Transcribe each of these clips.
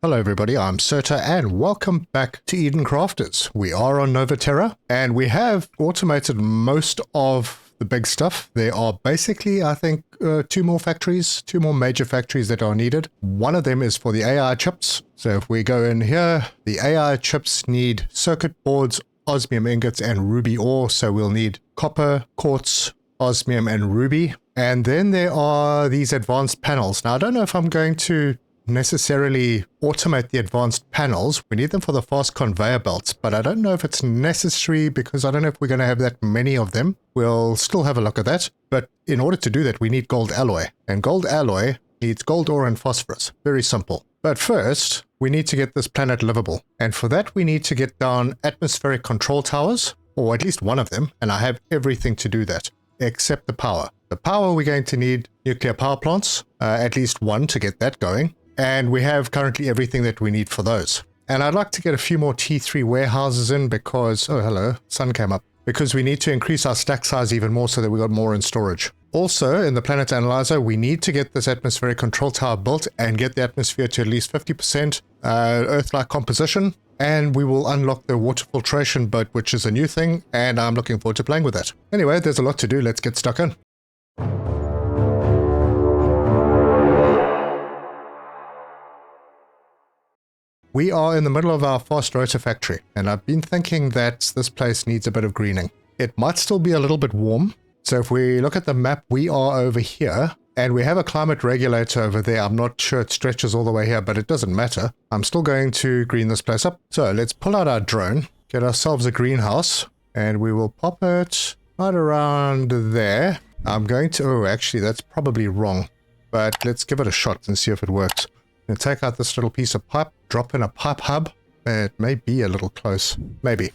Hello everybody, I'm Serta and welcome back to Eden Crafters. We are on Terra and we have automated most of the big stuff. There are basically, I think, two more major factories that are needed. One of them is for the AI chips. So if we go in here, the AI chips need circuit boards, osmium ingots and ruby ore. So we'll need copper, quartz, osmium and ruby. And then there are these advanced panels. Now I don't know if I'm going to necessarily automate the advanced panels. We need them for the fast conveyor belts, but I don't know if it's necessary because I don't know if we're going to have that many of them. We'll still have a look at that. But in order to do that, we need gold alloy. And gold alloy needs gold ore and phosphorus. Very simple. But first, we need to get this planet livable. And for that, we need to get down atmospheric control towers, or at least one of them. And I have everything to do that, except the power. The power, we're going to need nuclear power plants, at least one to get that going. And we have currently everything that we need for those. And I'd like to get a few more T3 warehouses in because, oh hello, sun came up. Because we need to increase our stack size even more so that we got more in storage. Also, in the Planet Analyzer, we need to get this atmospheric control tower built and get the atmosphere to at least 50% Earth-like composition. And we will unlock the water filtration boat, which is a new thing, and I'm looking forward to playing with that. Anyway, there's a lot to do. Let's get stuck in. We are in the middle of our fast rotor factory, and I've been thinking that this place needs a bit of greening. It might still be a little bit warm, so if we look at the map, we are over here, and we have a climate regulator over there. I'm not sure it stretches all the way here, but it doesn't matter. I'm still going to green this place up. So let's pull out our drone, get ourselves a greenhouse, and we will pop it right around there. I'm going to, oh, actually, that's probably wrong, but let's give it a shot and see if it works. And take out this little piece of pipe, drop in a pipe hub. It may be a little close, maybe.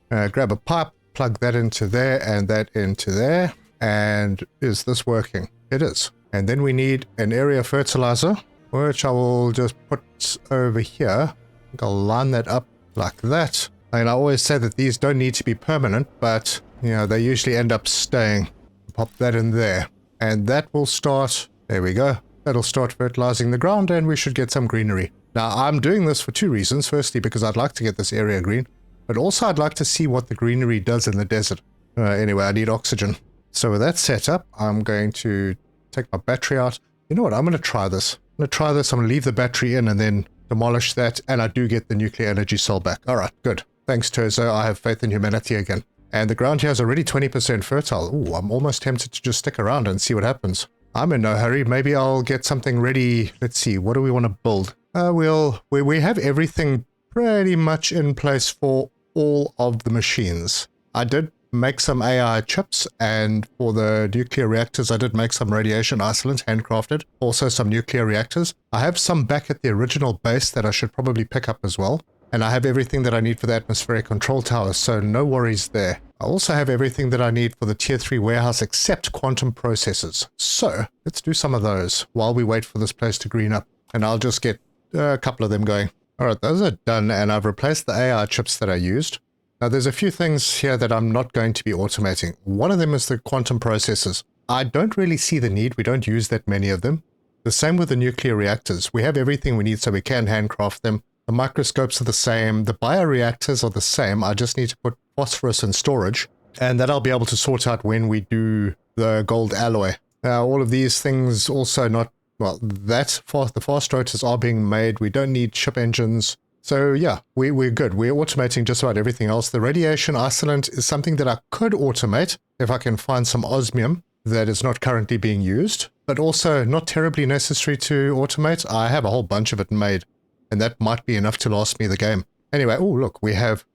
Grab a pipe, plug that into there and that into there. And is this working? It is. And then we need an area fertilizer, which I will just put over here. I'll line that up like that. And I always say that these don't need to be permanent, but you know, they usually end up staying. Pop that in there. And that will start, there we go. That'll start fertilizing the ground and we should get some greenery. Now, I'm doing this for two reasons. Firstly, because I'd like to get this area green, but also I'd like to see what the greenery does in the desert. Anyway, I need oxygen. So with that set up, I'm going to take my battery out. You know what? I'm going to try this. I'm going to leave the battery in and then demolish that. And I do get the nuclear energy cell back. All right, good. Thanks, Terza. I have faith in humanity again. And the ground here is already 20% fertile. Ooh, I'm almost tempted to just stick around and see what happens. I'm in no hurry. Maybe I'll get something ready. Let's see. What do we want to build? We have everything pretty much in place for all of the machines. I did make some AI chips, and for the nuclear reactors, I did make some radiation isolants, handcrafted. Also some nuclear reactors. I have some back at the original base that I should probably pick up as well. And I have everything that I need for the atmospheric control tower, so no worries there. I also have everything that I need for the tier 3 warehouse except quantum processors. So let's do some of those while we wait for this place to green up. And I'll just get a couple of them going. All right, those are done, and I've replaced the AI chips that I used. Now there's a few things here that I'm not going to be automating. One of them is the quantum processors. I don't really see the need. We don't use that many of them. The same with the nuclear reactors. We have everything we need so we can handcraft them. The microscopes are the same. The bioreactors are the same. I just need to put phosphorus in storage, and that I'll be able to sort out when we do the gold alloy. All of these things also not, well, the fast rotors are being made. We don't need ship engines. So yeah, we're good. We're automating just about everything else. The radiation isolant is something that I could automate if I can find some osmium that is not currently being used, but also not terribly necessary to automate. I have a whole bunch of it made. And that might be enough to last me the game. Anyway, oh look, we have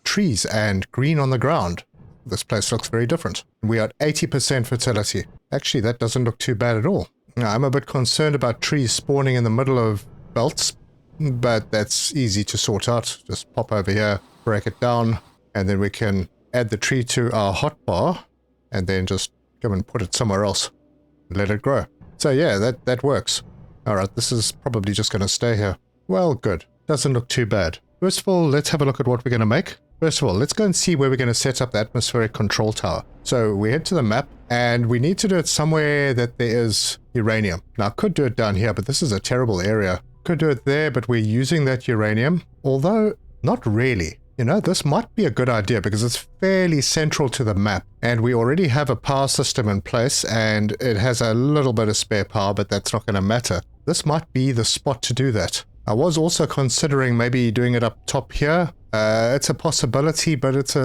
trees and green on the ground. This place looks very different. We are at 80% fertility. Actually, that doesn't look too bad at all. Now, I'm a bit concerned about trees spawning in the middle of belts, but that's easy to sort out. Just pop over here, break it down, and then we can add the tree to our hotbar, and then just come and put it somewhere else and let it grow. So yeah, that works. All right, this is probably just going to stay here. Well, good. Doesn't look too bad. First of all, let's have a look at what we're going to make. First of all, let's go and see where we're going to set up the atmospheric control tower. So we head to the map, and we need to do it somewhere that there is uranium. Now, I could do it down here, but this is a terrible area. Could do it there, but we're using that uranium. Although, not really. You know, this might be a good idea because it's fairly central to the map. And we already have a power system in place and it has a little bit of spare power, but that's not going to matter. This might be the spot to do that. I was also considering maybe doing it up top here. It's a possibility, but it's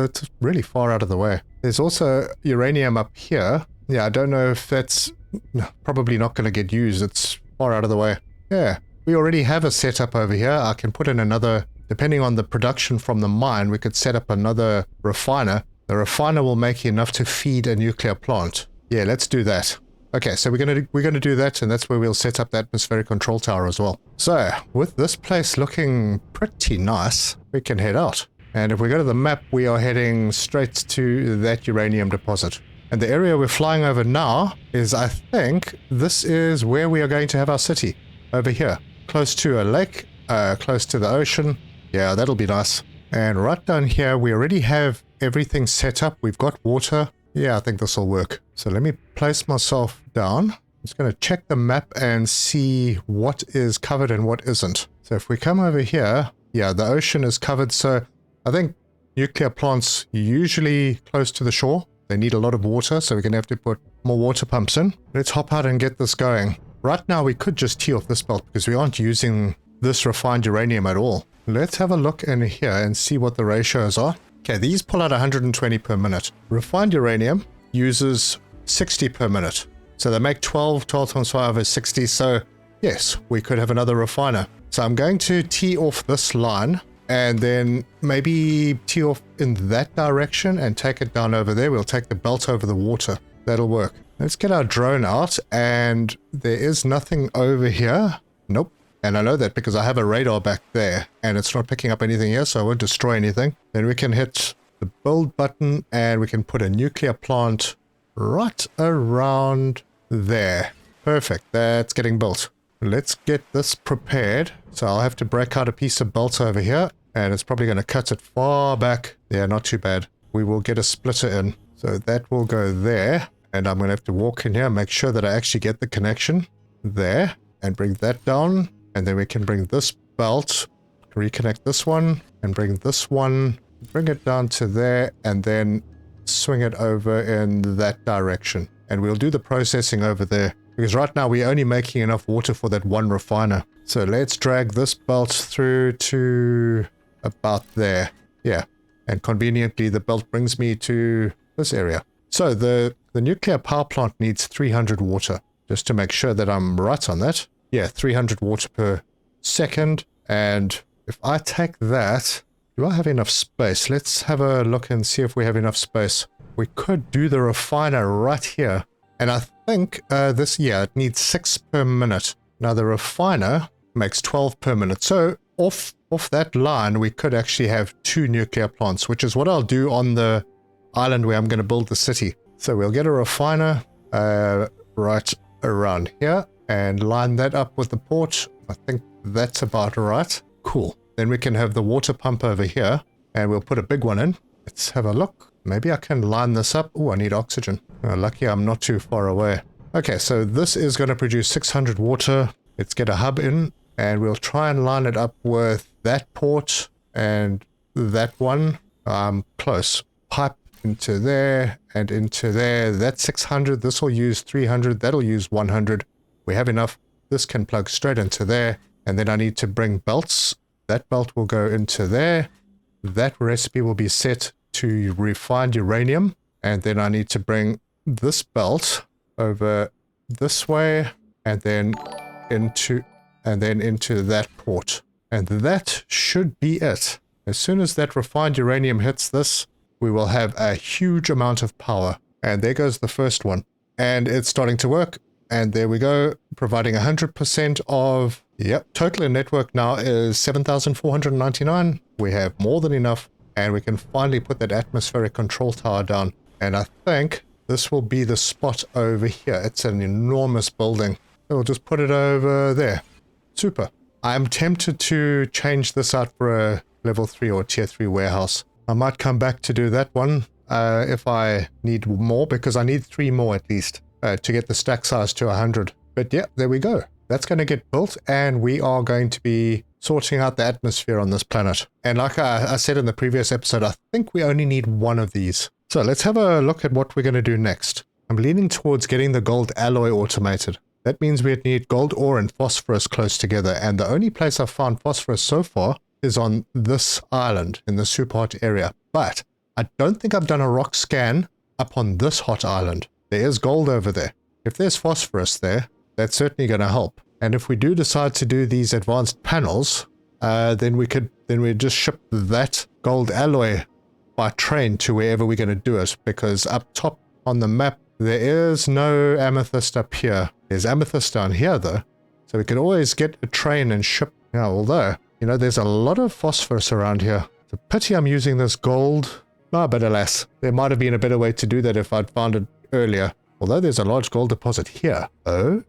really far out of the way. There's also uranium up here. Yeah, I don't know if that's probably not going to get used. It's far out of the way. Yeah, we already have a setup over here. I can put in another, depending on the production from the mine, we could set up another refiner. The refiner will make enough to feed a nuclear plant. Yeah, let's do that. Okay, so we're gonna do that, and that's where we'll set up the atmospheric control tower as well. So, with this place looking pretty nice, we can head out. And if we go to the map, we are heading straight to that uranium deposit. And the area we're flying over now is, I think, this is where we are going to have our city. Over here. Close to a lake, close to the ocean. Yeah, that'll be nice. And right down here, we already have everything set up. We've got water. Yeah, I think this will work. So let me place myself down. I'm just going to check the map and see what is covered and what isn't. So if we come over here, yeah, the ocean is covered. So I think nuclear plants usually close to the shore. They need a lot of water, so we're going to have to put more water pumps in. Let's hop out and get this going. Right now, we could just tee off this belt because we aren't using this refined uranium at all. Let's have a look in here and see what the ratios are. Okay, these pull out 120 per minute. Refined uranium uses 60 per minute. So they make 12 times 5 is 60. So yes, we could have another refiner. So I'm going to tee off this line and then maybe tee off in that direction and take it down over there. We'll take the belt over the water. That'll work. Let's get our drone out, and there is nothing over here. Nope. And I know that because I have a radar back there, and it's not picking up anything here, so I won't destroy anything. Then we can hit the build button, and we can put a nuclear plant right around there. Perfect. That's getting built. Let's get this prepared. So I'll have to break out a piece of belt over here, and it's probably going to cut it far back. Yeah, not too bad. We will get a splitter in. So that will go there. And I'm going to have to walk in here, make sure that I actually get the connection there and bring that down. And then we can bring this belt, reconnect this one and bring this one, bring it down to there and then swing it over in that direction. And we'll do the processing over there because right now we're only making enough water for that one refiner. So let's drag this belt through to about there. Yeah. And conveniently, the belt brings me to this area. So the nuclear power plant needs 300 water, just to make sure that I'm right on that. Yeah, 300 water per second. And if I take that, do I have enough space? Let's have a look and see if we have enough space. We could do the refiner right here. And I think it needs 6 per minute. Now the refiner makes 12 per minute. So off that line, we could actually have 2 nuclear plants, which is what I'll do on the island where I'm going to build the city. So we'll get a refiner right around here and line that up with the port. I think that's about right. Cool. Then we can have the water pump over here and we'll put a big one in. Let's have a look. Maybe I can line this up. Oh, I need oxygen. Lucky I'm not too far away. Okay, so this is going to produce 600 water. Let's get a hub in and we'll try and line it up with that port and that one. Close. Pipe into there and into there. That's 600. This will use 300. That'll use 100. We have enough. This can plug straight into there. And then I need to bring belts. That belt will go into there. That recipe will be set to refined uranium. And then I need to bring this belt over this way and then into that port. And that should be it. As soon as that refined uranium hits this, we will have a huge amount of power. And there goes the first one. And it's starting to work. And there we go, providing 100% of, total in network now is 7,499. We have more than enough. And we can finally put that atmospheric control tower down. And I think this will be the spot over here. It's an enormous building. We'll just put it over there. Super. I'm tempted to change this out for a level 3 or tier 3 warehouse. I might come back to do that one if I need more, because I need 3 more at least to get the stack size to 100. But yeah, there we go. That's going to get built, and we are going to be sorting out the atmosphere on this planet. And like I said in the previous episode, I think we only need one of these. So let's have a look at what we're going to do next. I'm leaning towards getting the gold alloy automated. That means we need gold ore and phosphorus close together, and the only place I've found phosphorus so far is on this island in the super hot area. But I don't think I've done a rock scan up on this hot island. There is gold over there. If there's phosphorus there, that's certainly going to help. And if we do decide to do these advanced panels, then we just ship that gold alloy by train to wherever we're going to do it, because up top on the map there is no amethyst up here. There's amethyst down here though, so we can always get a train and ship. Now, although, you know, there's a lot of phosphorus around here. It's a pity I'm using this gold. But alas, there might have been a better way to do that if I'd found it earlier. Although there's a large gold deposit here. Oh,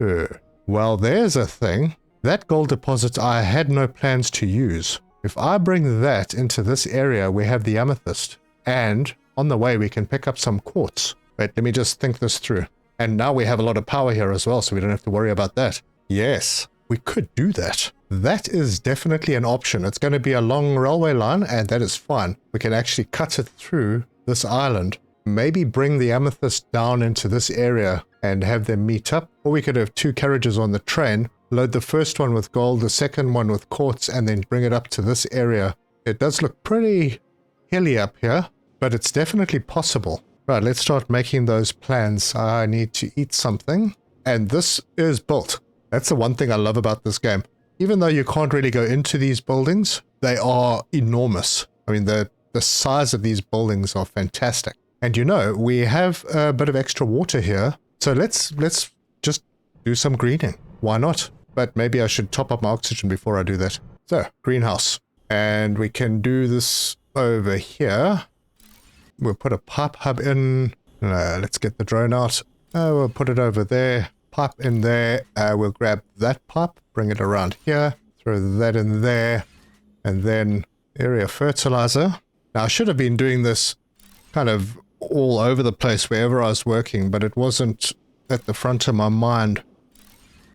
well, there's a thing. That gold deposit I had no plans to use. If I bring that into this area, we have the amethyst. And on the way, we can pick up some quartz. Wait, let me just think this through. And now we have a lot of power here as well, so we don't have to worry about that. Yes, we could do that. That is definitely an option. It's going to be a long railway line, and that is fine. We can actually cut it through this island. Maybe bring the amethyst down into this area and have them meet up. Or we could have two carriages on the train, load the first one with gold, the second one with quartz, and then bring it up to this area. It does look pretty hilly up here, but it's definitely possible. Right, let's start making those plans. I need to eat something. And this is built. That's the one thing I love about this game. Even though you can't really go into these buildings, they are enormous. I mean, the size of these buildings are fantastic. And you know, we have a bit of extra water here. So let's just do some greening. Why not? But maybe I should top up my oxygen before I do that. So, greenhouse. And we can do this over here. We'll put a pipe hub in. Let's get the drone out. We'll put it over there. Pipe in there. We'll grab that pipe, bring it around here, throw that in there, and then area fertilizer. Now, I should have been doing this kind of all over the place wherever I was working, but it wasn't at the front of my mind.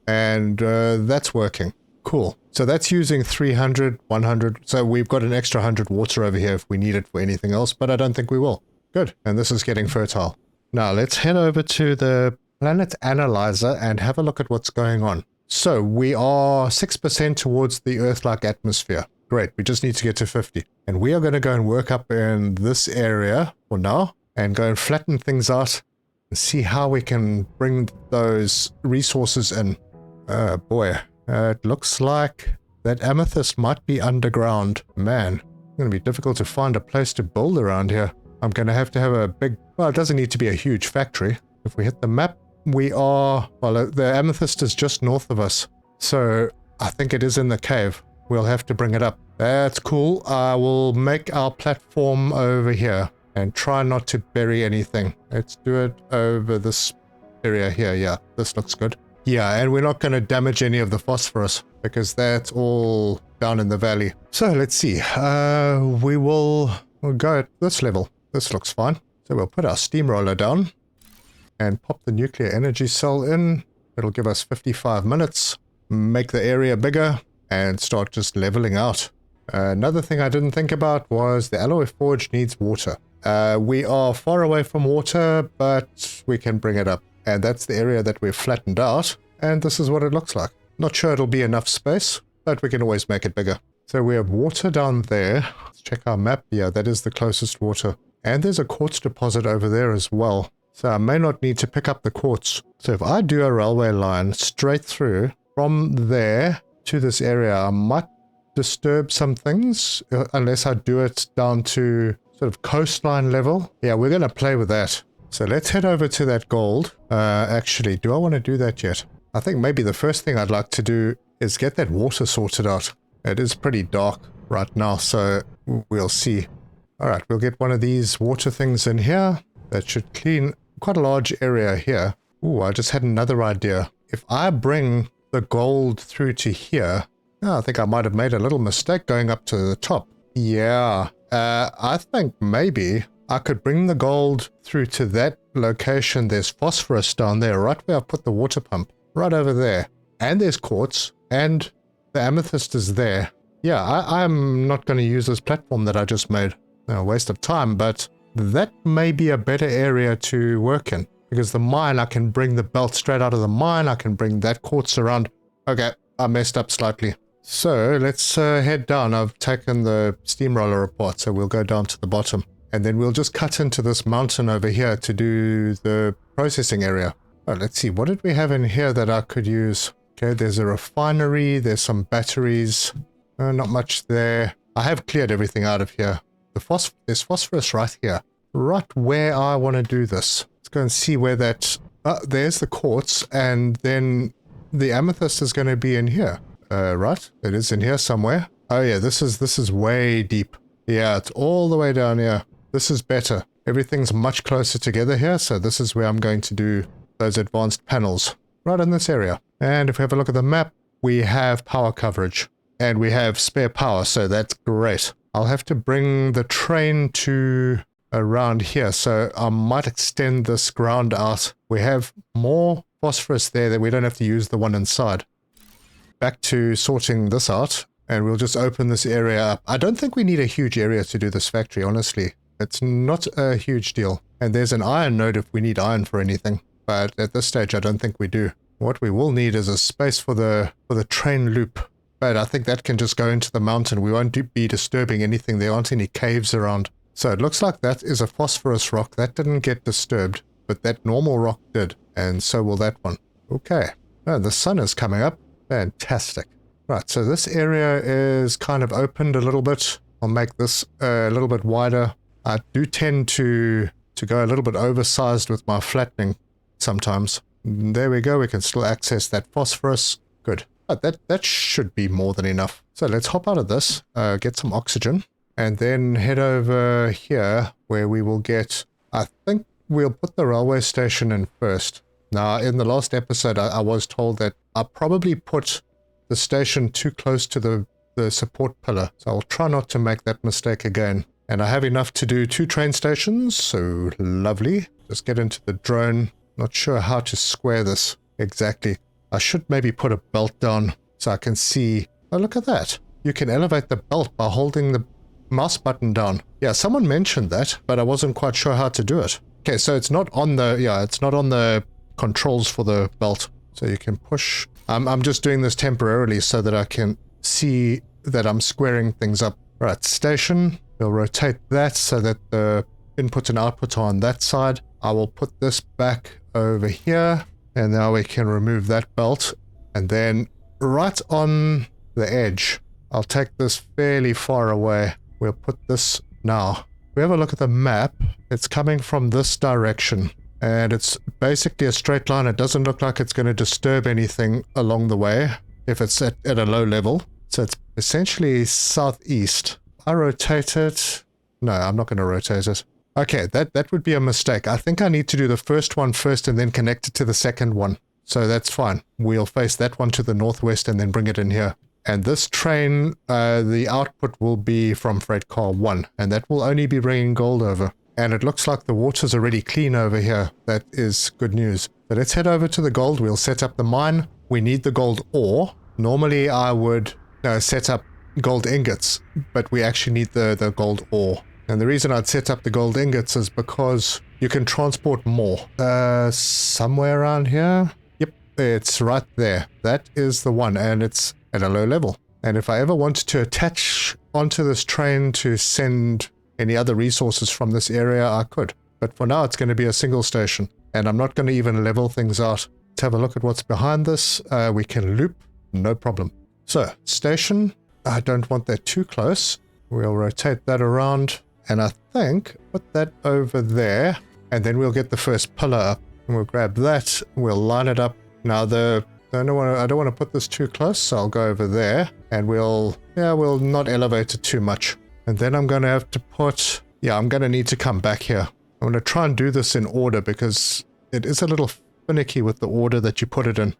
And that's working. Cool. So that's using 300, 100. So we've got an extra 100 water over here if we need it for anything else, but I don't think we will. Good. And this is getting fertile. Now let's head over to the planet analyzer and have a look at what's going on. So we are 6% towards the Earth-like atmosphere. Great. We just need to get to 50. And we are going to go and work up in this area for now and go and flatten things out and see how we can bring those resources in. Oh boy. It looks like that amethyst might be underground. Man, it's going to be difficult to find a place to build around here. I'm going to have a big... Well, it doesn't need to be a huge factory. If we hit the map, we are... Well, the amethyst is just north of us. So I think it is in the cave. We'll have to bring it up. That's cool. I will make our platform over here and try not to bury anything. Let's do it over this area here. Yeah, this looks good. Yeah, and we're not going to damage any of the phosphorus because that's all down in the valley. So let's see. We'll go at this level. This looks fine. So we'll put our steamroller down and pop the nuclear energy cell in. It'll give us 55 minutes. Make the area bigger and start just leveling out. Another thing I didn't think about was the alloy forge needs water. We are far away from water, but we can bring it up. And that's the area that we've flattened out. And this is what it looks like. Not sure it'll be enough space, but we can always make it bigger. So we have water down there. Let's check our map. Yeah, that is the closest water. And there's a quartz deposit over there as well. So I may not need to pick up the quartz. So if I do a railway line straight through from there to this area, I might disturb some things unless I do it down to sort of coastline level. Yeah, we're going to play with that. So let's head over to that gold. Actually, do I want to do that yet? I think maybe the first thing I'd like to do is get that water sorted out. It is pretty dark right now, so we'll see. All right, we'll get one of these water things in here. That should clean quite a large area here. Ooh, I just had another idea. If I bring the gold through to here, I think I might have made a little mistake going up to the top. Yeah, I think maybe I could bring the gold through to that location. There's phosphorus down there, right where I put the water pump, right over there. and there's quartz, and the amethyst is there. Yeah, I'm not going to use this platform that I just made. A waste of time, but that may be a better area to work in. Because the mine, I can bring the belt straight out of the mine. I can bring that quartz around. Okay, I messed up slightly. So let's head down. I've taken the steamroller apart, so we'll go down to the bottom. And then we'll just cut into this mountain over here to do the processing area. Oh, let's see. What did we have in here that I could use? Okay, there's a refinery. There's some batteries. Not much there. I have cleared everything out of here. There's phosphorus right here. Right where I want to do this. Let's go and see where that... there's the quartz, and then the amethyst is going to be in here. Right? It is in here somewhere. Oh yeah, this is way deep. Yeah, it's all the way down here. This is better. Everything's much closer together here, so this is where I'm going to do those advanced panels. Right in this area. And if we have a look at the map, we have power coverage. And we have spare power, so that's great. I'll have to bring the train to around here, so I might extend this ground out. We have more phosphorus there that we don't have to use the one inside. Back to sorting this out, and we'll just open this area up. I don't think we need a huge area to do this factory, honestly. It's not a huge deal. And there's an iron node if we need iron for anything. But at this stage, I don't think we do. What we will need is a space for the train loop. But I think that can just go into the mountain. We won't be disturbing anything. There aren't any caves around. So it looks like that is a phosphorus rock. That didn't get disturbed, but that normal rock did. And so will that one. Okay. Oh, the sun is coming up. Fantastic. Right, so this area is kind of opened a little bit. I'll make this a little bit wider. I do tend to go a little bit oversized with my flattening sometimes. There we go. We can still access that phosphorus. Good. That should be more than enough. So let's hop out of this, get some oxygen, and then head over here where we will get... I think we'll put the railway station in first. Now, in the last episode, I was told that I probably put the station too close to the support pillar. So I'll try not to make that mistake again. And I have enough to do 2 train stations, so lovely. Just get into the drone. Not sure how to square this exactly. I should maybe put a belt down so I can see. Oh, look at that. You can elevate the belt by holding the mouse button down. Yeah, someone mentioned that, but I wasn't quite sure how to do it. Okay, so it's not on the, it's not on the controls for the belt. So you can push. I'm just doing this temporarily so that I can see that I'm squaring things up. Right, station. We'll rotate that so that the input and output are on that side. I will put this back over here. And now we can remove that belt. And then right on the edge, I'll take this fairly far away. We'll put this now. If we have a look at the map, it's coming from this direction. And it's basically a straight line. It doesn't look like it's going to disturb anything along the way if it's at a low level. So it's essentially southeast. I rotate it. No, I'm not going to rotate it. Okay, that would be a mistake. I think I need to do the first one first and then connect it to the second one. So that's fine. We'll face that one to the northwest and then bring it in here. And this train, the output will be from freight car 1. And that will only be bringing gold over. And it looks like the water's already clean over here. That is good news. So let's head over to the gold. We'll set up the mine. We need the gold ore. Normally I would set up gold ingots, but we actually need the gold ore. And the reason I'd set up the gold ingots is because you can transport more. Somewhere around here? Yep, it's right there. That is the one, and it's at a low level. And if I ever wanted to attach onto this train to send any other resources from this area, I could. But for now, it's going to be a single station. And I'm not going to even level things out. Let's have a look at what's behind this. We can loop, no problem. So, station. I don't want that too close. We'll rotate that around. And I think put that over there, and then we'll get the first pillar up. And we'll grab that, we'll line it up. Now I don't want to put this too close, so I'll go over there, and we'll not elevate it too much. And then I'm going to have to put, I'm going to need to come back here. I'm going to try and do this in order because it is a little finicky with the order that you put it in.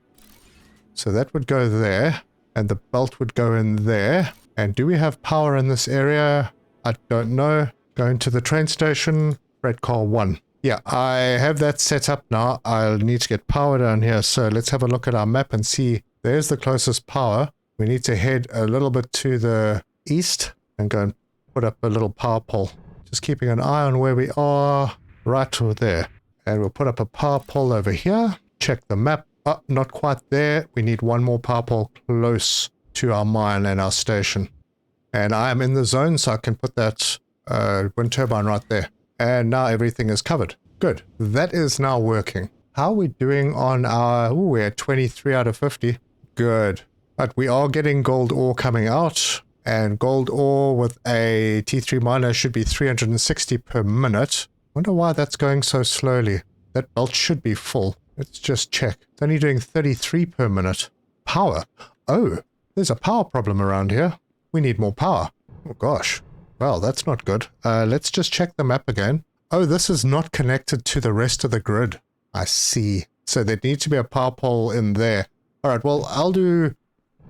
So that would go there, and the belt would go in there. And do we have power in this area? I don't know. Going to the train station, freight car 1. Yeah, I have that set up now. I'll need to get power down here. So let's have a look at our map and see There's the closest power. We need to head a little bit to the east and go and put up a little power pole. Just keeping an eye on where we are, right to there. And we'll put up a power pole over here. Check the map. Oh, not quite there. We need one more power pole close to our mine and our station. And I am in the zone, so I can put that wind turbine right there. And now everything is covered. Good. That is now working. How are we doing on our... Ooh, we're at 23 out of 50. Good. But we are getting gold ore coming out. And gold ore with a T3 miner should be 360 per minute. Wonder why that's going so slowly. That belt should be full. Let's just check. It's only doing 33 per minute. Power. Oh, there's a power problem around here. We need more power. Oh gosh. Well, that's not good. Let's just check the map again. Oh, this is not connected to the rest of the grid. I see. So there needs to be a power pole in there. Alright, well, I'll do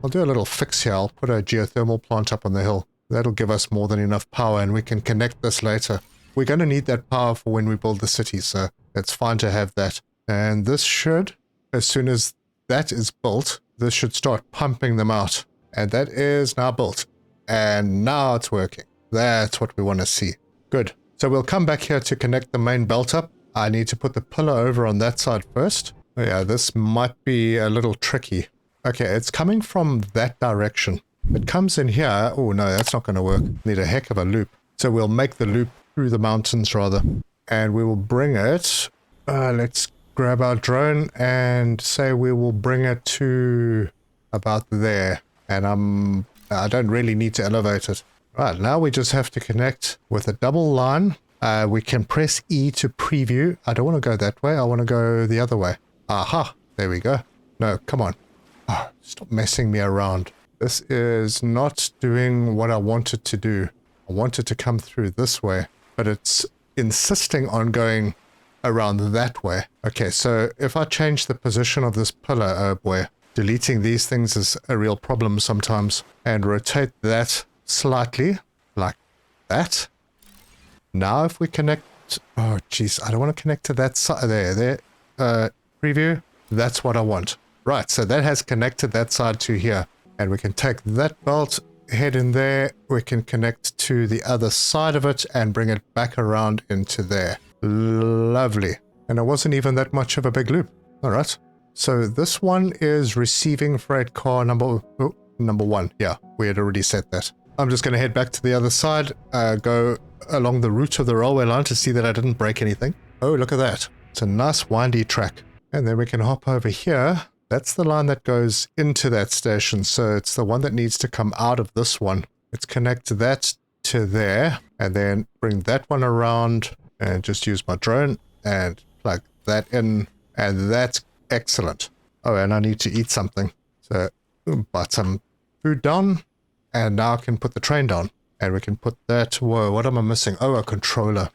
a little fix here. I'll put a geothermal plant up on the hill. That'll give us more than enough power and we can connect this later. We're going to need that power for when we build the city, so it's fine to have that. And this should, as soon as that is built, this should start pumping them out. And that is now built. And now it's working. That's what we want to see. Good. So we'll come back here to connect the main belt up. I need to put the pillar over on that side first. Oh yeah, this might be a little tricky. Okay, it's coming from that direction. It comes in here. Oh no, that's not going to work. Need a heck of a loop. So we'll make the loop through the mountains rather. And we will bring it. Let's grab our drone and say we will bring it to about there. And I don't really need to elevate it. Right, now we just have to connect with a double line. We can press E to preview. I don't want to go that way. I want to go the other way. Aha, there we go. No, come on. Oh, stop messing me around. This is not doing what I want it to do. I want it to come through this way, but it's insisting on going around that way. Okay, so if I change the position of this pillar, oh boy, deleting these things is a real problem sometimes, and rotate that slightly, like that. Now if we connect, oh geez, I don't want to connect to that side, there, preview, that's what I want. Right, so that has connected that side to here, and we can take that belt, head in there, we can connect to the other side of it and bring it back around into there. Lovely. And it wasn't even that much of a big loop. All right. So this one is receiving freight car number one. Yeah, we had already said that. I'm just going to head back to the other side, go along the route of the railway line to see that I didn't break anything. Oh, look at that. It's a nice windy track. And then we can hop over here. That's the line that goes into that station. So it's the one that needs to come out of this one. Let's connect that to there and then bring that one around and just use my drone and plug that in. And that's excellent. Oh, and I need to eat something. So put some food down. And now I can put the train down. And we can put that... Whoa, what am I missing? Oh, a controller.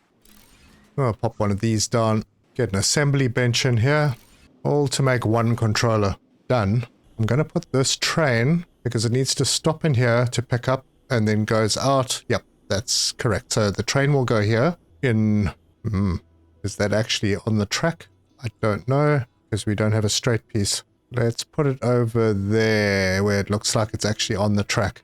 Oh, I'll pop one of these down. Get an assembly bench in here. All to make one controller. Done. I'm going to put this train, because it needs to stop in here to pick up, and then goes out. Yep, that's correct. So the train will go here in... is that actually on the track? I don't know, because we don't have a straight piece. Let's put it over there, where it looks like it's actually on the track.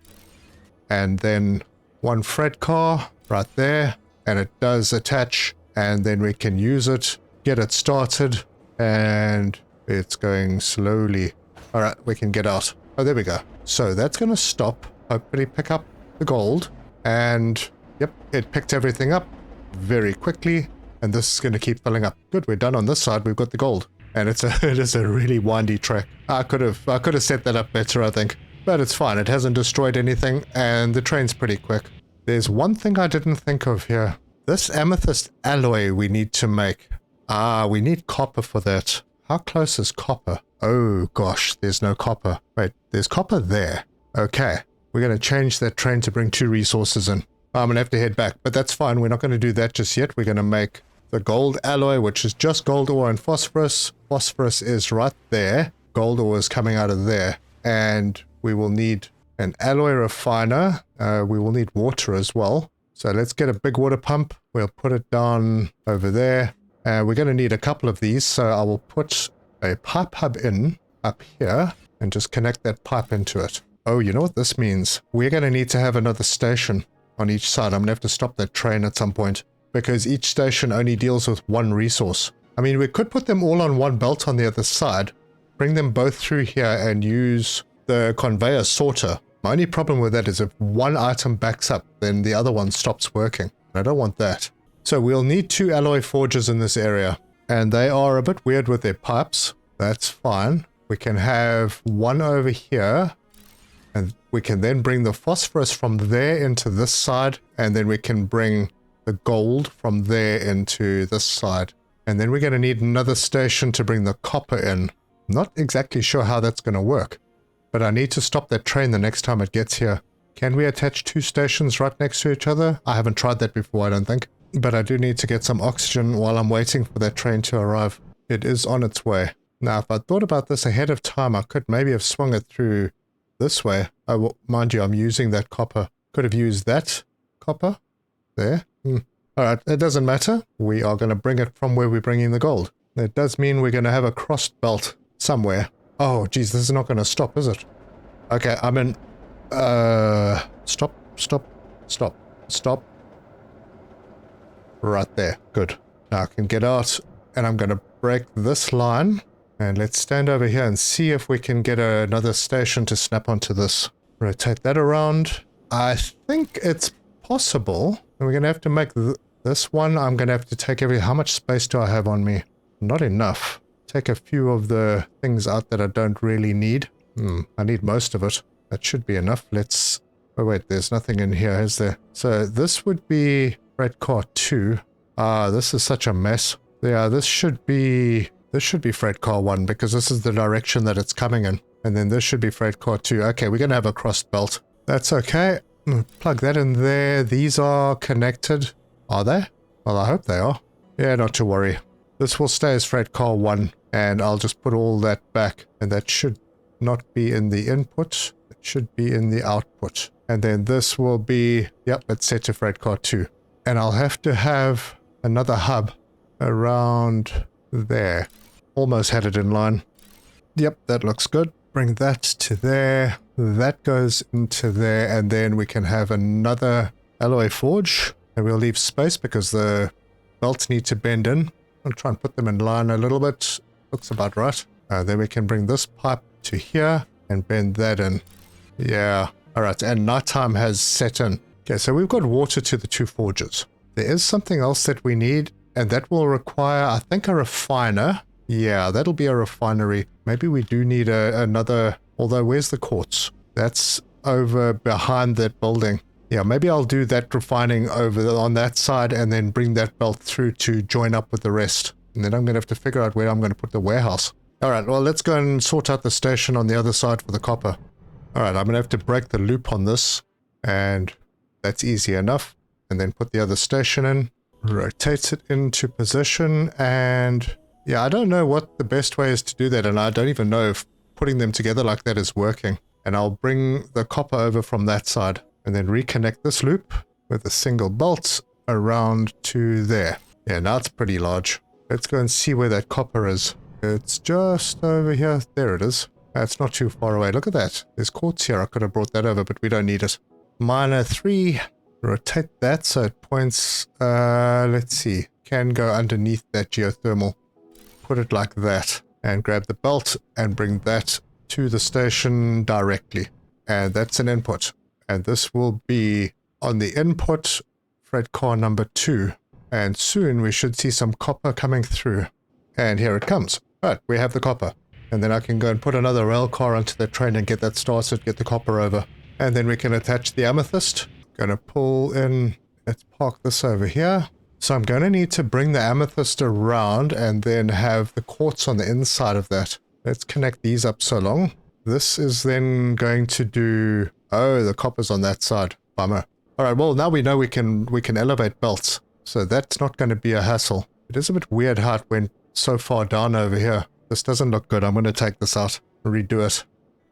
And then one freight car right there, and it does attach, and then we can use it, get it started, and it's going slowly. All right, we can get out. Oh, there we go. So that's going to stop, hopefully pick up the gold, and yep, it picked everything up very quickly, and this is going to keep filling up. Good, we're done on this side. We've got the gold, and it is a really windy track. I could have set that up better, I think. But it's fine, it hasn't destroyed anything, and the train's pretty quick. There's one thing I didn't think of here. This amethyst alloy we need to make. We need copper for that. How close is copper? Oh gosh, there's no copper. Wait, there's copper there. Okay, we're going to change that train to bring 2 resources in. I'm going to have to head back, but that's fine. We're not going to do that just yet. We're going to make the gold alloy, which is just gold ore and phosphorus. Phosphorus is right there. Gold ore is coming out of there. And we will need an alloy refiner. We will need water as well. So let's get a big water pump. We'll put it down over there. We're going to need a couple of these. So I will put a pipe hub in up here. and just connect that pipe into it. Oh, you know what this means? We're going to need to have another station on each side. I'm going to have to stop that train at some point because each station only deals with one resource. I mean, we could put them all on one belt on the other side, bring them both through here and use the conveyor sorter. My only problem with that is if one item backs up, then the other one stops working. I don't want that. So we'll need 2 alloy forges in this area, and they are a bit weird with their pipes. That's fine. We can have one over here, and we can then bring the phosphorus from there into this side, and then we can bring the gold from there into this side. And then we're going to need another station to bring the copper in. Not exactly sure how that's going to work, but I need to stop that train the next time it gets here. Can we attach 2 stations right next to each other? I haven't tried that before, I don't think. But I do need to get some oxygen while I'm waiting for that train to arrive. It is on its way. Now, if I thought about this ahead of time, I could maybe have swung it through this way. Oh, mind you, I'm using that copper. Could have used that copper there. Alright, it doesn't matter. We are going to bring it from where we're bringing the gold. It does mean we're going to have a crossed belt somewhere. Oh, geez, this is not going to stop, is it? Okay, I'm in... Stop. Right there. Good. Now I can get out, and I'm going to break this line. And let's stand over here and see if we can get another station to snap onto this. Rotate that around. I think it's possible. And we're going to have to make this one. I'm going to have to take how much space do I have on me? Not enough. Take a few of the things out that I don't really need. I need most of it. That should be enough. Let's... Oh wait, there's nothing in here, is there? So this would be freight car 2. This is such a mess. Yeah, this should be freight car 1 because this is the direction that it's coming in. And then this should be freight car 2. Okay, we're going to have a crossed belt. That's okay. Plug that in there. These are connected. Are they? Well, I hope they are. Yeah, not to worry. This will stay as freight car 1, and I'll just put all that back. And that should not be in the input. It should be in the output. And then this will be... Yep, it's set to freight car 2. And I'll have to have another hub around there. Almost had it in line. Yep, that looks good. Bring that to there. That goes into there, and then we can have another alloy forge. And we'll leave space because the belts need to bend in. I'll try and put them in line a little bit. Looks about right. Then we can bring this pipe to here and bend that in. Yeah. Alright, and nighttime has set in. Okay, so we've got water to the 2 forges. There is something else that we need, and that will require, I think, a refiner. Yeah, that'll be a refinery. Maybe we do need another... Although, where's the quartz? That's over behind that building. Yeah, maybe I'll do that refining over on that side and then bring that belt through to join up with the rest. And then I'm going to have to figure out where I'm going to put the warehouse. Alright, well, let's go and sort out the station on the other side for the copper. Alright, I'm going to have to break the loop on this. And that's easy enough. And then put the other station in. Rotate it into position. And yeah, I don't know what the best way is to do that. And I don't even know if putting them together like that is working. And I'll bring the copper over from that side. And then reconnect this loop with a single bolt around to there. Yeah, now it's pretty large. Let's go and see where that copper is. It's just over here. There it is. It's not too far away. Look at that. There's quartz here. I could have brought that over, but we don't need it. -3. Rotate that so it points... let's see. Can go underneath that geothermal. Put it like that. And grab the belt and bring that to the station directly. And that's an input. And this will be on the input, freight car number 2. And soon we should see some copper coming through. And here it comes. Right, we have the copper. And then I can go and put another rail car onto the train and get that started, get the copper over. And then we can attach the amethyst. Gonna pull in, let's park this over here. So I'm going to need to bring the amethyst around and then have the quartz on the inside of that. Let's connect these up so long. This is then going to do... Oh, the copper's on that side. Bummer. Alright, well, now we know we can elevate belts. So that's not going to be a hassle. It is a bit weird how it went so far down over here. This doesn't look good. I'm going to take this out and redo it.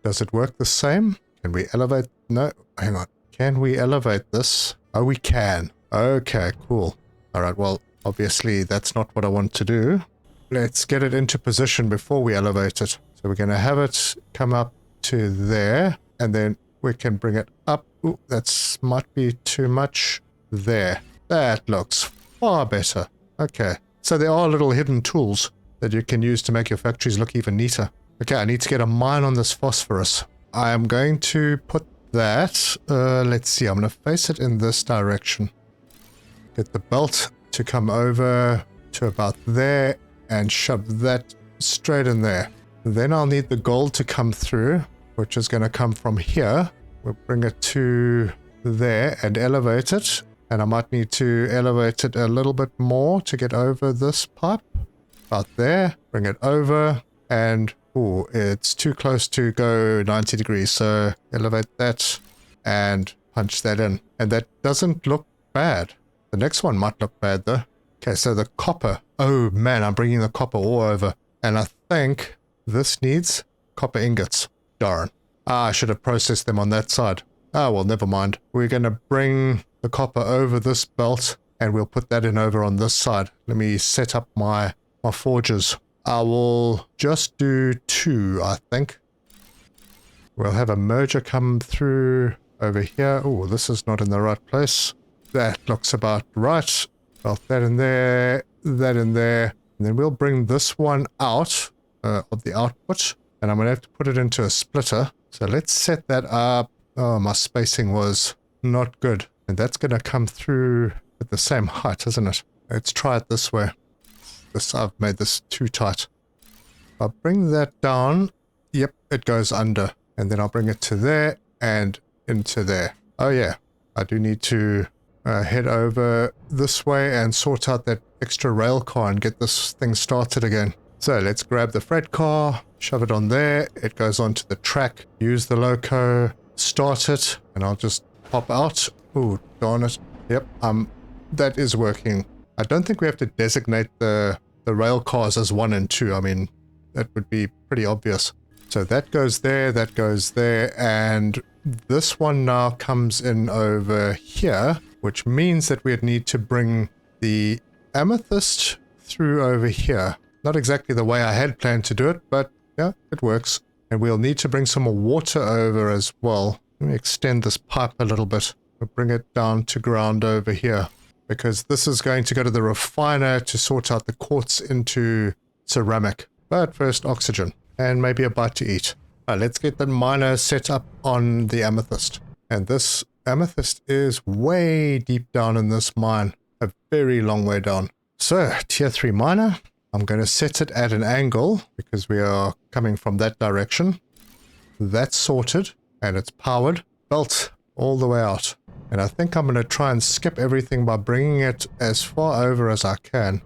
Does it work the same? Can we elevate? No, hang on. Can we elevate this? Oh, we can. Okay, cool. Alright, well, obviously that's not what I want to do. Let's get it into position before we elevate it. So we're going to have it come up to there. And then we can bring it up. Ooh, that might be too much. There. That looks far better. Okay. So there are little hidden tools that you can use to make your factories look even neater. Okay, I need to get a mine on this phosphorus. I am going to put that, let's see, I'm going to face it in this direction. Get the belt to come over to about there and shove that straight in there. Then I'll need the gold to come through, which is going to come from here. We'll bring it to there and elevate it. And I might need to elevate it a little bit more to get over this pipe. About there, bring it over, and oh, it's too close to go 90 degrees, so elevate that and punch that in. And that doesn't look bad. The next one might look bad though. Okay, so the copper. Oh man, I'm bringing the copper all over. And I think this needs copper ingots. Darn. I should have processed them on that side. Oh, well, never mind. We're going to bring the copper over this belt, and we'll put that in over on this side. Let me set up my forges. I will just do 2, I think. We'll have a merger come through over here. Oh, this is not in the right place. That looks about right. Belt that in there, that in there. And then we'll bring this one out of the output, and I'm going to have to put it into a splitter. So let's set that up. Oh, my spacing was not good. And that's going to come through at the same height, isn't it? Let's try it this way. I've made this too tight. I'll bring that down. Yep, it goes under. And then I'll bring it to there and into there. Oh yeah, I do need to head over this way and sort out that extra rail car and get this thing started again. So let's grab the freight car, shove it on there. It goes onto the track. Use the loco, start it, and I'll just pop out. Oh, darn it. Yep, that is working. I don't think we have to designate the rail cars as 1 and 2. I mean, that would be pretty obvious. So that goes there, and this one now comes in over here, which means that we'd need to bring the amethyst through over here. Not exactly the way I had planned to do it, but yeah, it works. And we'll need to bring some more water over as well. Let me extend this pipe a little bit. We'll bring it down to ground over here, because this is going to go to the refiner to sort out the quartz into ceramic. But first, oxygen, and maybe a bite to eat. All right, let's get the miner set up on the amethyst. And this amethyst is way deep down in this mine, a very long way down. So, tier 3 miner, I'm going to set it at an angle, because we are coming from that direction. That's sorted, and it's powered. Belt all the way out. And I think I'm going to try and skip everything by bringing it as far over as I can.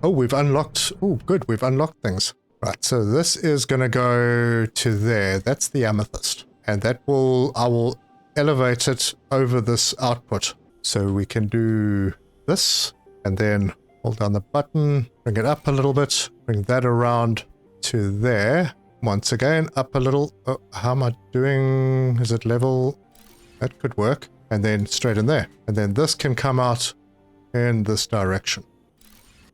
Oh, we've unlocked... Oh, good, we've unlocked things. Right, so this is going to go to there. That's the amethyst. And that will... I will elevate it over this output. So we can do this, and then hold down the button, bring it up a little bit, bring that around to there. Once again, up a little. Oh, how am I doing? Is it level? That could work. And then straight in there. And then this can come out in this direction.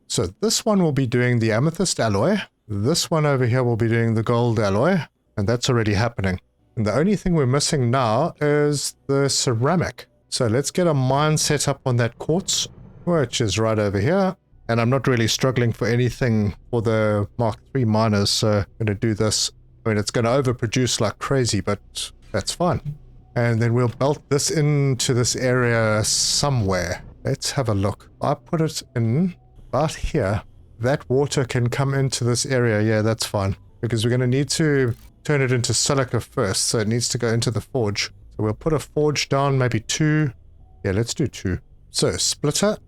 So this one will be doing the amethyst alloy. This one over here will be doing the gold alloy. And that's already happening. And the only thing we're missing now is the ceramic. So let's get a mine set up on that quartz, which is right over here. And I'm not really struggling for anything for the Mark III miners, so I'm going to do this. I mean, it's going to overproduce like crazy, but that's fine. And then we'll belt this into this area somewhere. Let's have a look. I put it in about here. That water can come into this area. Yeah, that's fine. Because we're going to need to turn it into silica first, so it needs to go into the forge. So we'll put a forge down, maybe 2. Yeah, let's do 2. So, splitter,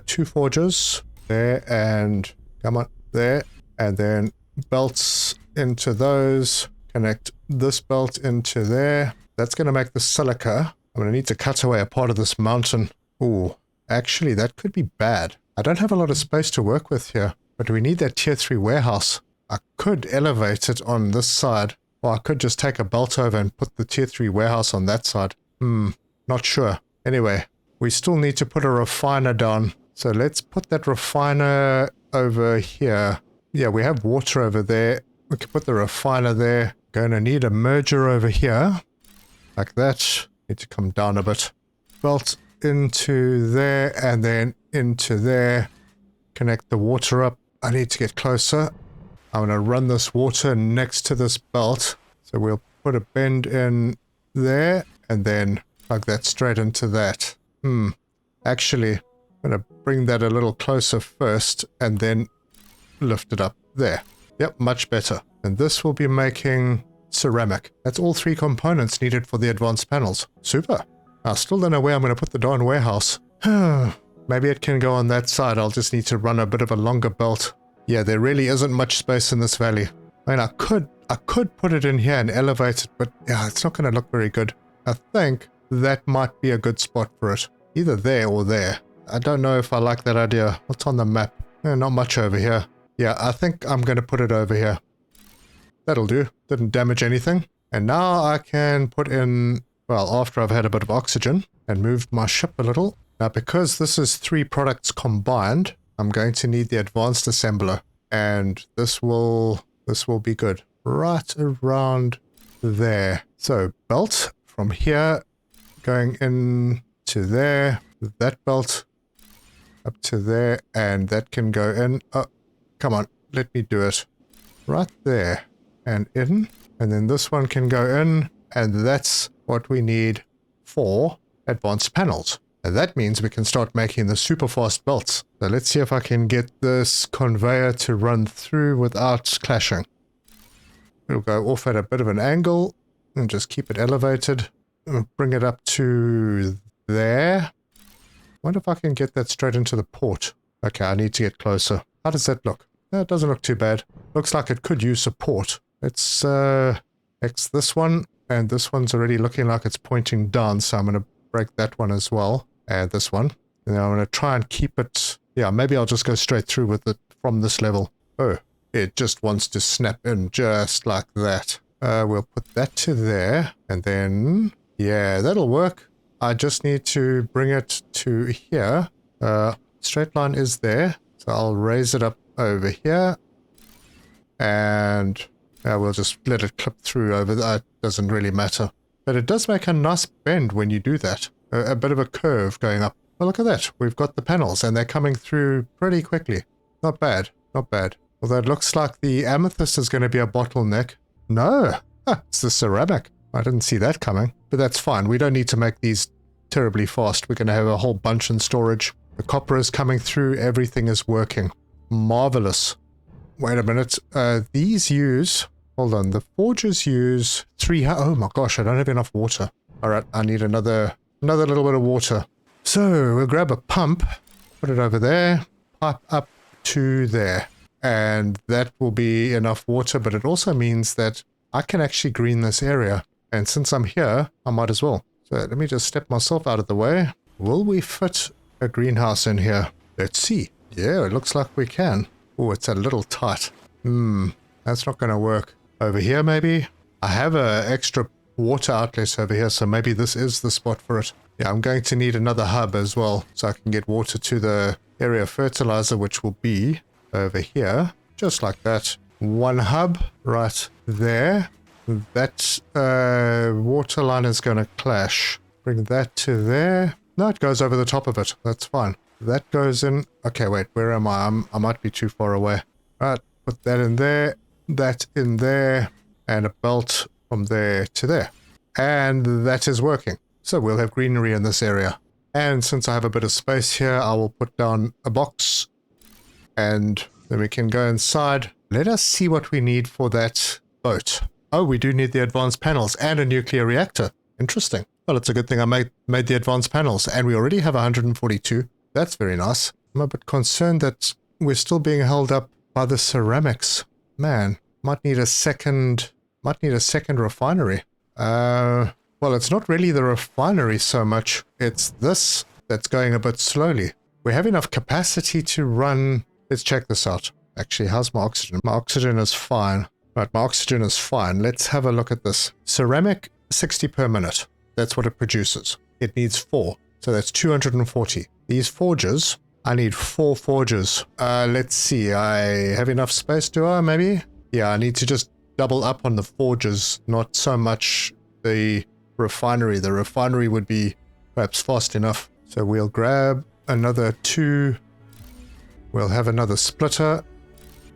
2 forges. There, and come on, there. And then belts into those. Connect this belt into there. That's going to make the silica. I'm going to need to cut away a part of this mountain. Ooh, actually, that could be bad. I don't have a lot of space to work with here, but we need that tier 3 warehouse. I could elevate it on this side, or I could just take a belt over and put the tier 3 warehouse on that side. Not sure. Anyway, we still need to put a refiner down. So let's put that refiner over here. Yeah, we have water over there. We can put the refiner there. Gonna need a merger over here. Like that. Need to come down a bit. Belt into there and then into there. Connect the water up. I need to get closer. I'm gonna run this water next to this belt. So we'll put a bend in there and then plug that straight into that. Actually, I'm gonna bring that a little closer first and then lift it up there. Yep, much better. And this will be making ceramic. That's all 3 components needed for the advanced panels. Super. I still don't know where I'm going to put the darn warehouse. Maybe it can go on that side. I'll just need to run a bit of a longer belt. Yeah, there really isn't much space in this valley. I mean, I could put it in here and elevate it, but yeah, it's not going to look very good. I think that might be a good spot for it. Either there or there. I don't know if I like that idea. What's on the map? Not much over here. Yeah, I think I'm going to put it over here. That'll do. Didn't damage anything. And now I can put in, well, after I've had a bit of oxygen and moved my ship a little. Now, because this is 3 products combined, I'm going to need the advanced assembler. And this will be good. Right around there. So, belt from here, going in to there. That belt up to there. And that can go in. Oh, come on. Let me do it. Right there. And in, and then this one can go in, and that's what we need for advanced panels. And that means we can start making the super fast belts. So let's see if I can get this conveyor to run through without clashing. It'll go off at a bit of an angle, and just keep it elevated. Bring it up to there. Wonder if I can get that straight into the port. Okay, I need to get closer. How does that look? It doesn't look too bad. Looks like it could use support. Let's X this one, and this one's already looking like it's pointing down, so I'm going to break that one as well. Add this one. And then I'm going to try and keep it... Yeah, maybe I'll just go straight through with it from this level. Oh, it just wants to snap in just like that. We'll put that to there, and then... Yeah, that'll work. I just need to bring it to here. Straight line is there, so I'll raise it up over here. And... we'll just let it clip through over there. It doesn't really matter. But it does make a nice bend when you do that. A bit of a curve going up. Well, look at that. We've got the panels and they're coming through pretty quickly. Not bad. Not bad. Although it looks like the amethyst is going to be a bottleneck. No. It's the ceramic. I didn't see that coming. But that's fine. We don't need to make these terribly fast. We're going to have a whole bunch in storage. The copper is coming through. Everything is working. Marvelous. Wait a minute. These use... Hold on. The forges use 3... Oh my gosh, I don't have enough water. Alright, I need another little bit of water. So, we'll grab a pump, put it over there, pipe up to there. And that will be enough water, but it also means that I can actually green this area. And since I'm here, I might as well. So, let me just step myself out of the way. Will we fit a greenhouse in here? Let's see. Yeah, it looks like we can. Oh, it's a little tight. That's not going to work. Over here, maybe? I have an extra water outlet over here, so maybe this is the spot for it. Yeah, I'm going to need another hub as well, so I can get water to the area of fertilizer, which will be over here. Just like that. One hub right there. That water line is going to clash. Bring that to there. No, it goes over the top of it. That's fine. That goes in... Okay, wait, where am I? I might be too far away. Right, put that in there. That in there, and a belt from there to there. And that is working. So we'll have greenery in this area. And since I have a bit of space here, I will put down a box. And then we can go inside. Let us see what we need for that boat. Oh, we do need the advanced panels and a nuclear reactor. Interesting. Well, it's a good thing I made the advanced panels. And we already have 142. That's very nice. I'm a bit concerned that we're still being held up by the ceramics. Man, might need a second refinery. Well, it's not really the refinery so much. It's this that's going a bit slowly. We have enough capacity to run... Let's check this out. Actually, how's my oxygen? My oxygen is fine. Right, my oxygen is fine. Let's have a look at this. Ceramic, 60 per minute. That's what it produces. It needs 4. So that's 240. These forges... I need 4 forges. Let's see. I have enough space, do I? Maybe? Yeah, I need to just double up on the forges, not so much the refinery. The refinery would be perhaps fast enough. So we'll grab another 2. We'll have another splitter.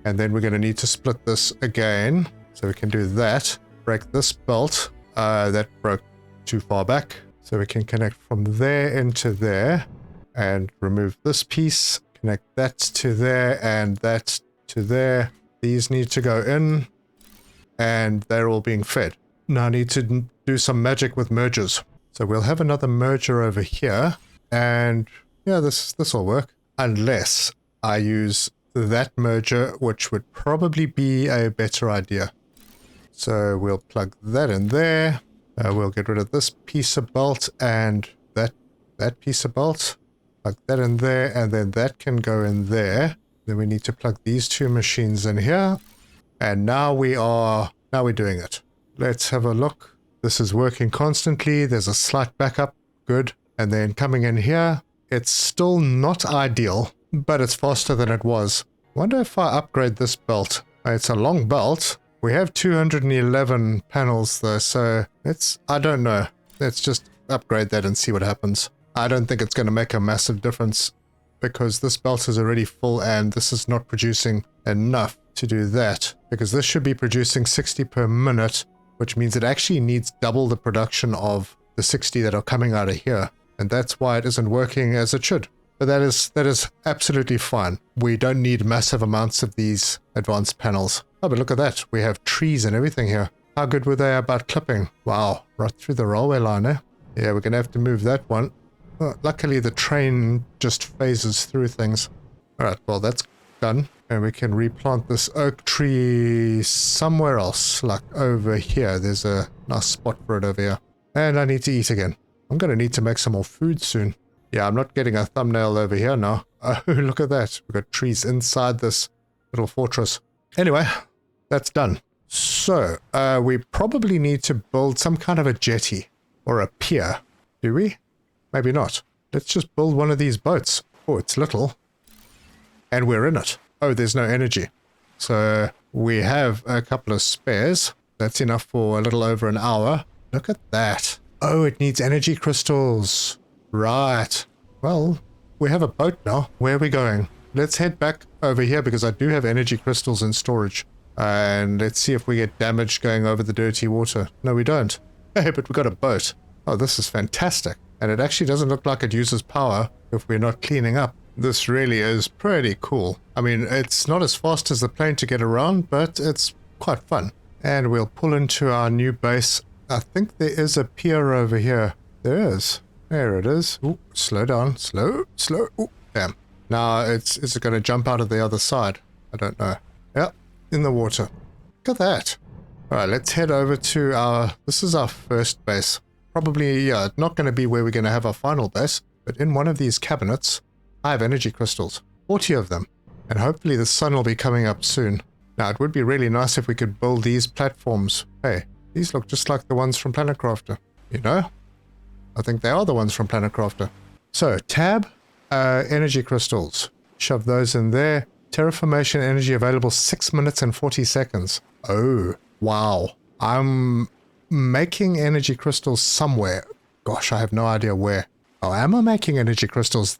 And then we're going to need to split this again. So we can do that. Break this belt. That broke too far back. So we can connect from there into there. And remove this piece. Connect that to there and that to there. These need to go in. And they're all being fed. Now I need to do some magic with mergers. So we'll have another merger over here. And yeah, this will work. Unless I use that merger, which would probably be a better idea. So we'll plug that in there. We'll get rid of this piece of bolt and that piece of bolt. Plug that in there, and then that can go in there. Then we need to plug these 2 machines in here. And now we're doing it. Let's have a look. This is working constantly. There's a slight backup. Good. And then coming in here, it's still not ideal, but it's faster than it was. Wonder if I upgrade this belt. It's a long belt. We have 211 panels though, so I don't know. Let's just upgrade that and see what happens. I don't think it's going to make a massive difference because this belt is already full and this is not producing enough to do that, because this should be producing 60 per minute, which means it actually needs double the production of the 60 that are coming out of here. And that's why it isn't working as it should. But that is absolutely fine. We don't need massive amounts of these advanced panels. Oh, but look at that. We have trees and everything here. How good were they about clipping? Wow, right through the railway line, eh? Yeah, we're going to have to move that one. Oh, luckily, the train just phases through things. All right, well, that's done. And we can replant this oak tree somewhere else, like over here. There's a nice spot for it over here. And I need to eat again. I'm going to need to make some more food soon. Yeah, I'm not getting a thumbnail over here now. Oh, look at that. We've got trees inside this little fortress. Anyway, that's done. So, we probably need to build some kind of a jetty or a pier. Do we? Maybe not. Let's just build one of these boats. Oh, it's little. And we're in it. Oh, there's no energy. So, we have a couple of spares. That's enough for a little over an hour. Look at that. Oh, it needs energy crystals. Right. Well, we have a boat now. Where are we going? Let's head back over here because I do have energy crystals in storage. And let's see if we get damaged going over the dirty water. No, we don't. Hey, but we got a boat. Oh, this is fantastic. And it actually doesn't look like it uses power if we're not cleaning up. This really is pretty cool. I mean, it's not as fast as the plane to get around, but it's quite fun. And we'll pull into our new base. I think there is a pier over here. There is. There it is. Ooh, slow down. Slow. Ooh, damn. Now, is it going to jump out of the other side? I don't know. Yep, in the water. Look at that. All right, let's head over to this is our first base. Probably, yeah, not going to be where we're going to have our final base, but in one of these cabinets, I have energy crystals. 40 of them. And hopefully the sun will be coming up soon. Now, it would be really nice if we could build these platforms. Hey, these look just like the ones from Planet Crafter. You know? I think they are the ones from Planet Crafter. So, tab, energy crystals. Shove those in there. Terraformation energy available 6 minutes and 40 seconds. Oh, wow. I'm making energy crystals somewhere. Gosh, I have no idea where. Oh, am I making energy crystals?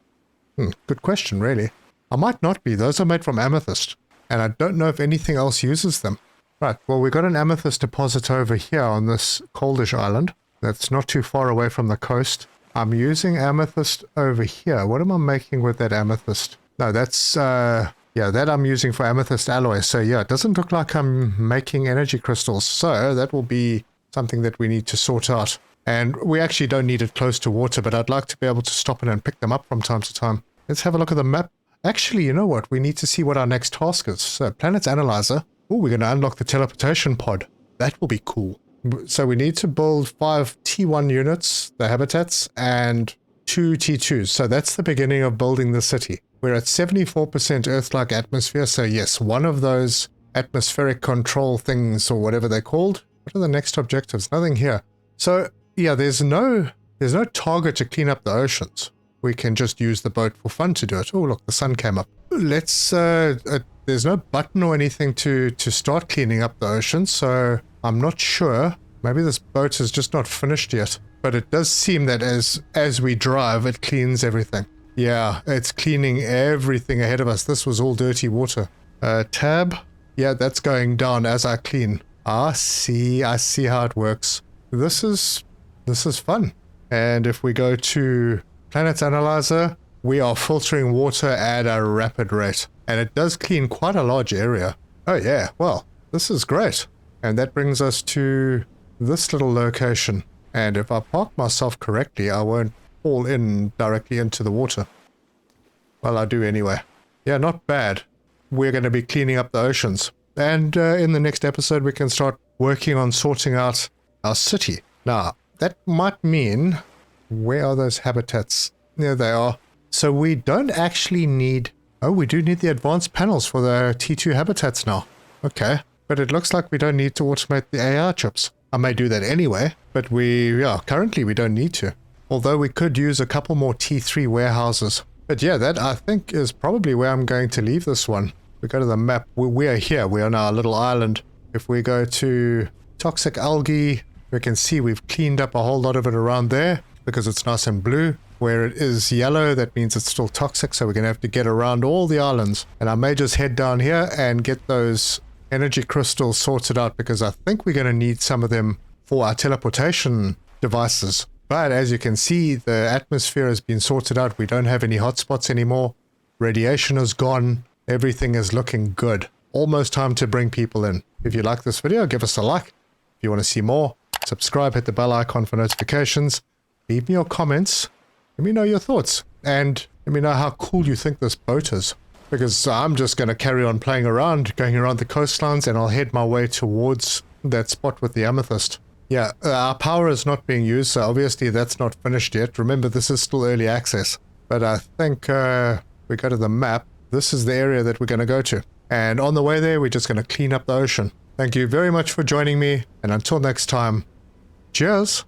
Good question, really. I might not be. Those are made from amethyst. And I don't know if anything else uses them. Right, well, we got an amethyst deposit over here on this coldish island. That's not too far away from the coast. I'm using amethyst over here. What am I making with that amethyst? No, that's, yeah, that I'm using for amethyst alloy. So yeah, it doesn't look like I'm making energy crystals. So that will be something that we need to sort out. And we actually don't need it close to water, but I'd like to be able to stop it and pick them up from time to time. Let's have a look at the map. Actually, you know what? We need to see what our next task is. So, Planet's Analyzer. Oh, we're going to unlock the teleportation pod. That will be cool. So we need to build 5 T1 units, the habitats, and 2 T2s. So that's the beginning of building the city. We're at 74% Earth-like atmosphere. So yes, one of those atmospheric control things, or whatever they're called. What are the next objectives? Nothing here. So yeah, there's no target to clean up the oceans, we can just use the boat for fun to do it. Oh, look, the sun came up. Let's, there's no button or anything to start cleaning up the ocean, so I'm not sure. Maybe this boat is just not finished yet. But it does seem that as we drive, it cleans everything. Yeah, it's cleaning everything ahead of us. This was all dirty water. Tab. Yeah, that's going down as I clean. I see how it works. This is fun. And if we go to Planets Analyzer, we are filtering water at a rapid rate. And it does clean quite a large area. Oh yeah, well, this is great. And that brings us to this little location. And if I park myself correctly, I won't fall in directly into the water. Well, I do anyway. Yeah, not bad. We're going to be cleaning up the oceans. And in the next episode, we can start working on sorting out our city. Now, that might mean... Where are those habitats? There they are. So we don't actually need... Oh, we do need the advanced panels for the T2 habitats now. Okay. But it looks like we don't need to automate the AI chips. I may do that anyway, but currently we don't need to. Although we could use a couple more T3 warehouses. But yeah, that I think is probably where I'm going to leave this one. We go to the map. We are here. We are on our little island. If we go to toxic algae, we can see we've cleaned up a whole lot of it around there because it's nice and blue. Where it is yellow, that means it's still toxic, so we're going to have to get around all the islands. And I may just head down here and get those energy crystals sorted out because I think we're going to need some of them for our teleportation devices. But as you can see, the atmosphere has been sorted out. We don't have any hotspots anymore. Radiation is gone. Everything is looking good. Almost time to bring people in. If you like this video, give us a like. If you want to see more, subscribe, hit the bell icon for notifications. Leave me your comments. Let me know your thoughts. And let me know how cool you think this boat is. Because I'm just going to carry on playing around, going around the coastlines, and I'll head my way towards that spot with the amethyst. Yeah, our power is not being used, so obviously that's not finished yet. Remember, this is still early access. But I think we go to the map. This is the area that we're going to go to. And on the way there, we're just going to clean up the ocean. Thank you very much for joining me, and until next time, cheers!